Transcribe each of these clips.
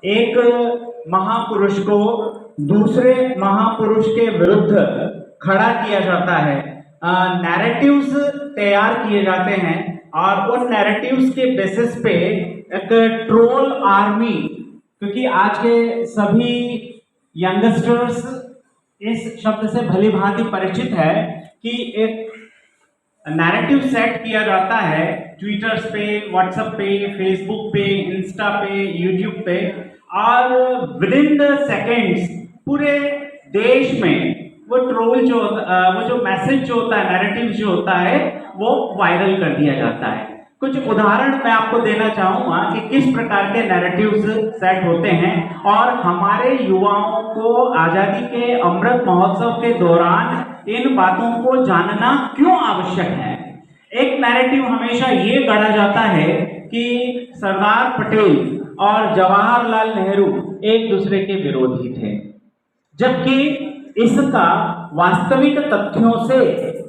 एक महापुरुष को दूसरे महापुरुष के विरुद्ध खड़ा किया जाता है, नैरेटिव्स तैयार किए जाते हैं और उन नैरेटिव्स के बेसिस पे एक ट्रोल आर्मी, क्योंकि आज के सभी यंगस्टर्स इस शब्द से भली भांति परिचित है कि एक नैरेटिव सेट किया जाता है ट्विटर्स पे, व्हाट्सएप पे, फेसबुक पे, इंस्टा पे, यूट्यूब पे, और विद इन द सेकेंड्स पूरे देश में वो ट्रोल जो वो जो मैसेज जो होता है, नैरेटिव जो होता है, वो वायरल कर दिया जाता है। कुछ उदाहरण मैं आपको देना चाहूंगा कि किस प्रकार के नैरेटिव्स सेट होते हैं और हमारे युवाओं को आजादी के अमृत महोत्सव के दौरान इन बातों को जानना क्यों आवश्यक है। एक नैरेटिव हमेशा ये गढ़ा जाता है कि सरदार पटेल और जवाहरलाल नेहरू एक दूसरे के विरोधी थे, जबकि इसका वास्तविक तथ्यों से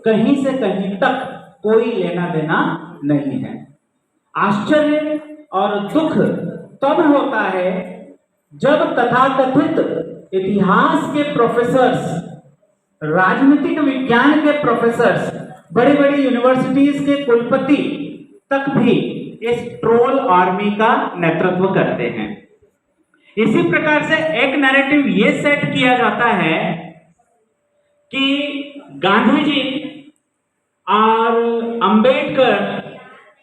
कहीं तक कोई लेना देना नहीं है। आश्चर्य और दुख तब होता है जब तथाकथित इतिहास के प्रोफेसर्स, राजनीतिक विज्ञान के प्रोफेसर्स, बड़ी बड़ी यूनिवर्सिटीज के कुलपति तक भी इस ट्रोल आर्मी का नेतृत्व करते हैं। इसी प्रकार से एक नैरेटिव ये सेट किया जाता है कि गांधी जी और अंबेडकर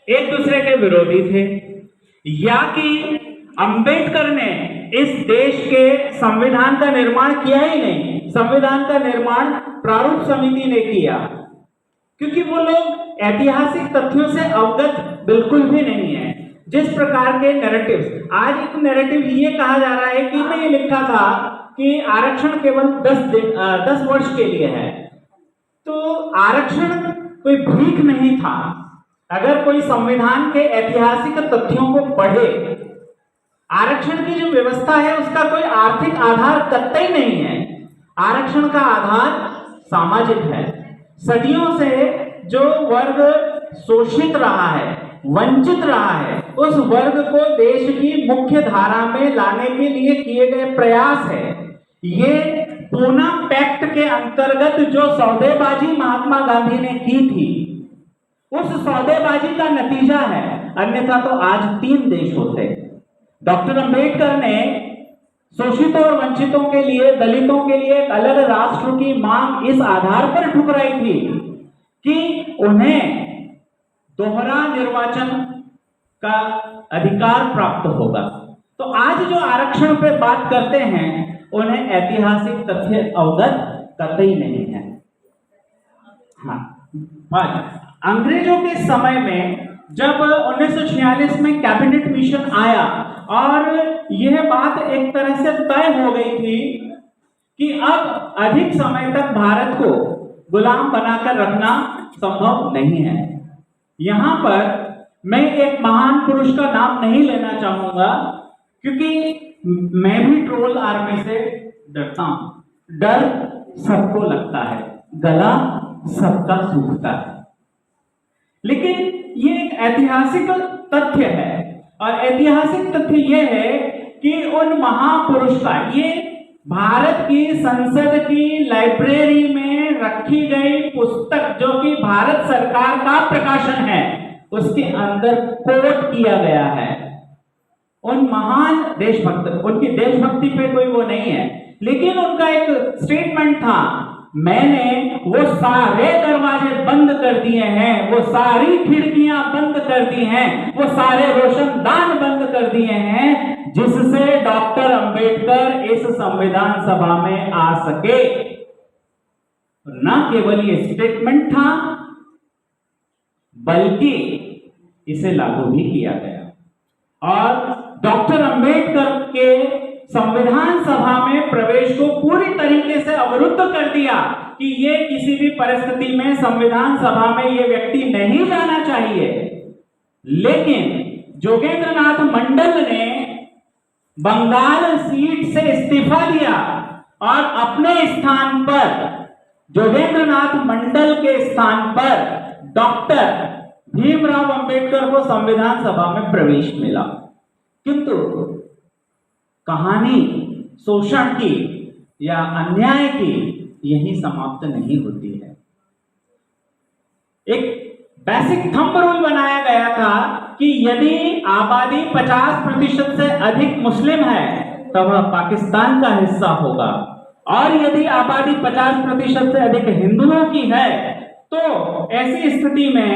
एक दूसरे के विरोधी थे, या कि अंबेडकर ने इस देश के संविधान का निर्माण किया ही नहीं, संविधान का निर्माण प्रारूप समिति ने किया, क्योंकि वो लोग ऐतिहासिक तथ्यों से अवगत बिल्कुल भी नहीं है। जिस प्रकार के नैरेटिव्स, आज एक नैरेटिव ये कहा जा रहा है कि मैं ये लिखा था कि आरक्षण केवल 10 वर्ष के लिए है, तो आरक्षण कोई भीख नहीं था। अगर कोई संविधान के ऐतिहासिक तथ्यों को पढ़े, आरक्षण की जो व्यवस्था है उसका कोई आर्थिक आधार कतई नहीं है। आरक्षण का आधार सामाजिक है। सदियों से जो वर्ग शोषित रहा है, वंचित रहा है, उस वर्ग को देश की मुख्य धारा में लाने के लिए किए गए प्रयास है। ये पूना पैक्ट के अंतर्गत जो सौदेबाजी महात्मा गांधी ने की थी, उस सौदेबाजी का नतीजा है, अन्यथा तो आज 3 देश होते। डॉक्टर अंबेडकर ने शोषितों और वंचितों के लिए, दलितों के लिए एक अलग राष्ट्र की मांग इस आधार पर ठुकराई थी कि उन्हें दोहरा निर्वाचन का अधिकार प्राप्त होगा। तो आज जो आरक्षण पे बात करते हैं, उन्हें ऐतिहासिक तथ्य अवगत कतई नहीं है। हाँ, अंग्रेजों के समय में जब 1946 में कैबिनेट मिशन आया और यह बात एक तरह से तय हो गई थी कि अब अधिक समय तक भारत को गुलाम बनाकर रखना संभव नहीं है। यहां पर मैं एक महान पुरुष का नाम नहीं लेना चाहूंगा, क्योंकि मैं भी ट्रोल आर्मी से डरता हूं। डर सबको लगता है, गला सबका सूखता है, लेकिन ये एक ऐतिहासिक तथ्य है। और ऐतिहासिक तथ्य यह है कि उन महापुरुष का, ये भारत की संसद की लाइब्रेरी में रखी गई पुस्तक, जो कि भारत सरकार का प्रकाशन है, उसके अंदर कोट किया गया है। उन महान देशभक्त, उनकी देशभक्ति पे कोई वो नहीं है, लेकिन उनका एक स्टेटमेंट था, मैंने वो सारे दरवाजे बंद कर दिए हैं, वो सारी खिड़कियां बंद कर दी हैं, वो सारे रोशनदान बंद कर दिए हैं, जिससे डॉक्टर अंबेडकर इस संविधान सभा में आ सके। न केवल ये स्टेटमेंट था, बल्कि इसे लागू भी किया गया और डॉक्टर अंबेडकर के संविधान सभा में प्रवेश को पूरी तरीके से अवरुद्ध कर दिया कि ये किसी भी परिस्थिति में संविधान सभा में ये व्यक्ति नहीं जाना चाहिए। लेकिन जोगेंद्रनाथ मंडल ने बंगाल सीट से इस्तीफा दिया और अपने स्थान पर, जोगेंद्रनाथ मंडल के स्थान पर डॉक्टर भीमराव अंबेडकर को संविधान सभा में प्रवेश मिला। किंतु कहानी शोषण की या अन्याय की यही समाप्त नहीं होती है। एक बेसिक थंब रूल बनाया गया था कि यदि आबादी 50% से अधिक मुस्लिम है तो वह पाकिस्तान का हिस्सा होगा, और यदि आबादी 50% से अधिक हिंदुओं की है तो ऐसी स्थिति में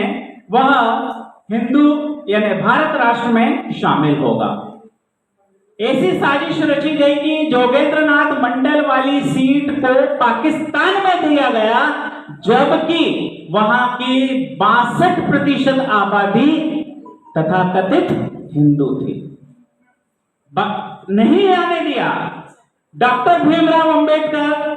वह हिंदू यानी भारत राष्ट्र में शामिल होगा। ऐसी साजिश रची गई कि जोगेंद्रनाथ मंडल वाली सीट को पाकिस्तान में दिया गया, जबकि वहां की 62% आबादी तथाकथित हिंदू थी। नहीं आने दिया। डॉक्टर भीमराव अंबेडकर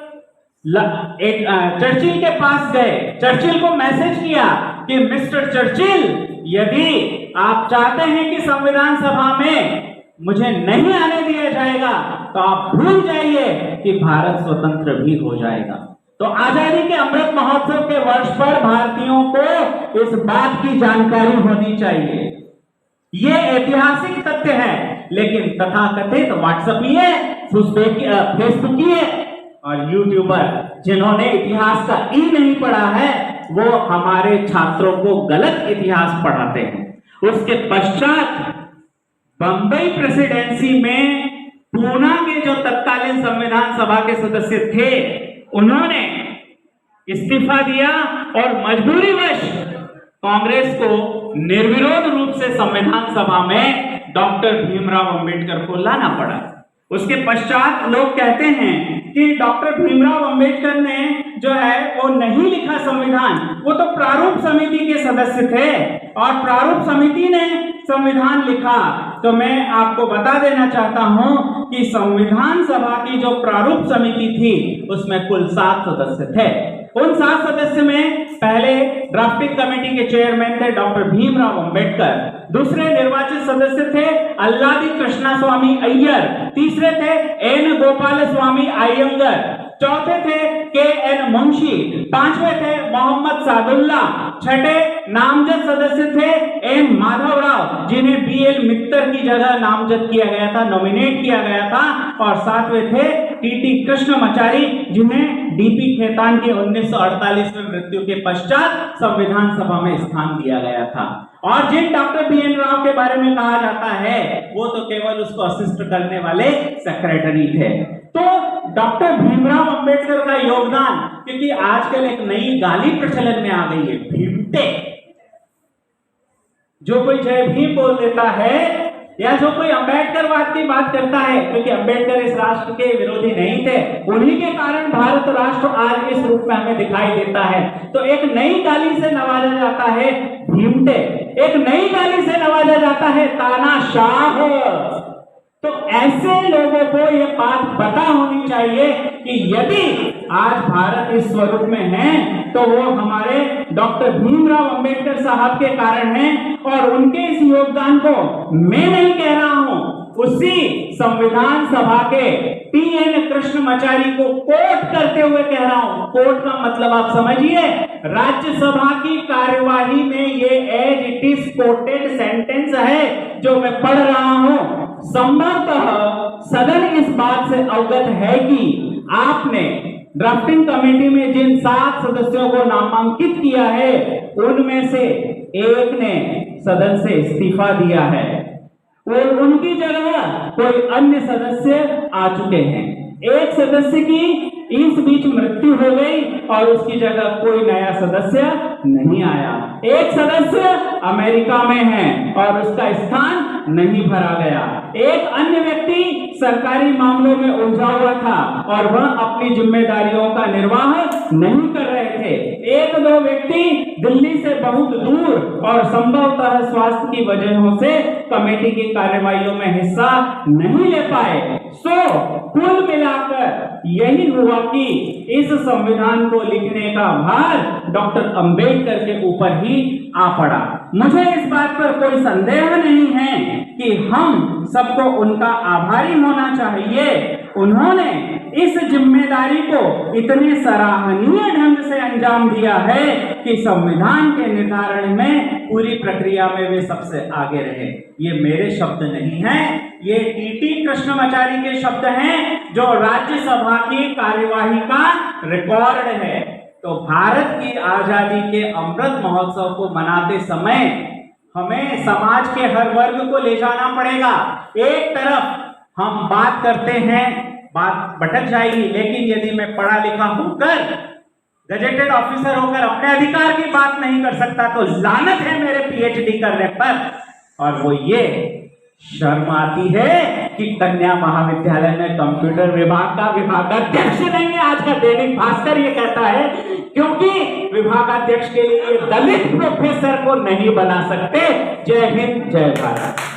चर्चिल के पास गए, चर्चिल को मैसेज किया कि मिस्टर चर्चिल, यदि आप चाहते हैं कि संविधान सभा में मुझे नहीं आने दिया जाएगा तो आप भूल जाइए कि भारत स्वतंत्र भी हो जाएगा। तो आजादी के अमृत महोत्सव के वर्ष पर भारतीयों को इस बात की जानकारी होनी चाहिए। ये ऐतिहासिक तथ्य है, लेकिन तथाकथित व्हाट्सएपीय, फेसबुकीय और यूट्यूबर जिन्होंने इतिहास का ई नहीं पढ़ा है, वो हमारे छात्रों को गलत इतिहास पढ़ाते हैं। उसके पश्चात बंबई प्रेसिडेंसी में पूना के जो तत्कालीन संविधान सभा के सदस्य थे, उन्होंने इस्तीफा दिया और मजबूरीवश कांग्रेस को निर्विरोध रूप से संविधान सभा में डॉक्टर भीमराव अंबेडकर को लाना पड़ा। उसके पश्चात लोग कहते हैं कि डॉक्टर भीमराव अंबेडकर ने जो है वो नहीं लिखा संविधान, वो तो प्रारूप समिति के सदस्य थे और प्रारूप समिति ने संविधान लिखा। तो मैं आपको बता देना चाहता हूं कि संविधान सभा की जो प्रारूप समिति थी उसमें कुल 7 सदस्य थे। उन 7 सदस्य में पहले ड्राफ्टिंग कमेटी के चेयरमैन थे डॉक्टर भीमराव अंबेडकर, दूसरे निर्वाचित सदस्य थे अल्लादी कृष्णा स्वामी अय्यर, तीसरे थे एन गोपाल स्वामी अयंगर, चौथे थे के एन मुंशी, पांचवे थे मोहम्मद सादुल्ला, छठे नामजद सदस्य थे एम माधवराव जिन्हें बीएल मित्तर की जगह नामजद किया गया था, नॉमिनेट किया गया था, और सातवें थे टीटी कृष्णमाचारी जिन्हें डीपी खेतान के 1948 में मृत्यु के पश्चात संविधान सभा में स्थान दिया गया था। और जिन डॉक्टर बीएन राव के बारे में कहा जाता है वो तो केवल उसको असिस्ट करने वाले सेक्रेटरी थे। तो डॉक्टर भीमराव अंबेडकर का योगदान, क्योंकि आजकल एक नई गाली प्रचलन में आ गई है, भीमटे। जो कोई जय भीम बोल देता है या जो कोई अंबेडकरवाद की बात करता है, क्योंकि अंबेडकर इस राष्ट्र के विरोधी नहीं थे, उन्हीं के कारण भारत राष्ट्र आज इस रूप में हमें दिखाई देता है। तो एक नई गाली से नवाजा जाता है भीमटे, एक नई गाली से नवाजा जाता है तानाशाह। तो ऐसे लोगों को यह बात पता होनी चाहिए कि यदि आज भारत इस स्वरूप में है तो वो हमारे डॉक्टर भीमराव अंबेडकर साहब के कारण है, और उनके इस योगदान को मैं नहीं कह रहा हूं, उसी संविधान सभा के टीएन कृष्णमाचारी को कोट करते हुए कह रहा हूं। कोट का मतलब आप समझिए, राज्यसभा की कार्यवाही में ये as it is quoted sentence है जो मैं पढ़ रहा हूं। संभवतः सदन इस बात से अवगत है कि आपने ड्राफ्टिंग कमेटी में जिन 7 सदस्यों को नामांकित किया है उनमें से एक ने सदन से इस्तीफा दिया है और उनकी जगह कोई अन्य सदस्य आ चुके हैं। एक सदस्य की इस बीच मृत्यु हो गई और उसकी जगह कोई नया सदस्य नहीं आया। एक सदस्य अमेरिका में है और उसका स्थान नहीं भरा गया। एक अन्य व्यक्ति सरकारी मामलों में उलझा हुआ था और वह अपनी जिम्मेदारियों का निर्वाह नहीं कर रहे थे। 1-2 व्यक्ति दिल्ली से बहुत दूर और संभवतः स्वास्थ्य की वजहों से कमेटी की कार्यवाहियों में हिस्सा नहीं ले पाए। कुल मिलाकर यही हुआ कि इस संविधान को लिखने का भार डॉक्टर अंबेडकर के ऊपर ही आ पड़ा। मुझे इस बात पर कोई संदेह नहीं है कि हम सबको उनका आभारी होना चाहिए। उन्होंने इस जिम्मेदारी को इतने सराहनीय ढंग से अंजाम दिया है कि संविधान के निर्धारण में पूरी प्रक्रिया में वे सबसे आगे रहे। ये मेरे शब्द नहीं हैं, ये टीटी कृष्णमाचारी के शब्द हैं, जो राज्यसभा की कार्यवाही का रिकॉर्ड है। तो भारत की आजादी के अमृत महोत्सव को मनाते समय हमें समाज के हर वर्ग को ले जाना पड़ेगा। एक तरफ हम बात करते हैं, बात भटक जाएगी, लेकिन यदि मैं पढ़ा लिखा होकर, गजेटेड ऑफिसर होकर अपने अधिकार की बात नहीं कर सकता तो लानत है मेरे पीएचडी करने पर। और वो ये शर्म आती है कि कन्या महाविद्यालय में कंप्यूटर विभाग का विभागाध्यक्ष नहीं है। आज का दैनिक भास्कर ये कहता है क्योंकि विभागाध्यक्ष के लिए दलित प्रोफेसर को नहीं बना सकते। जय हिंद, जय भारत।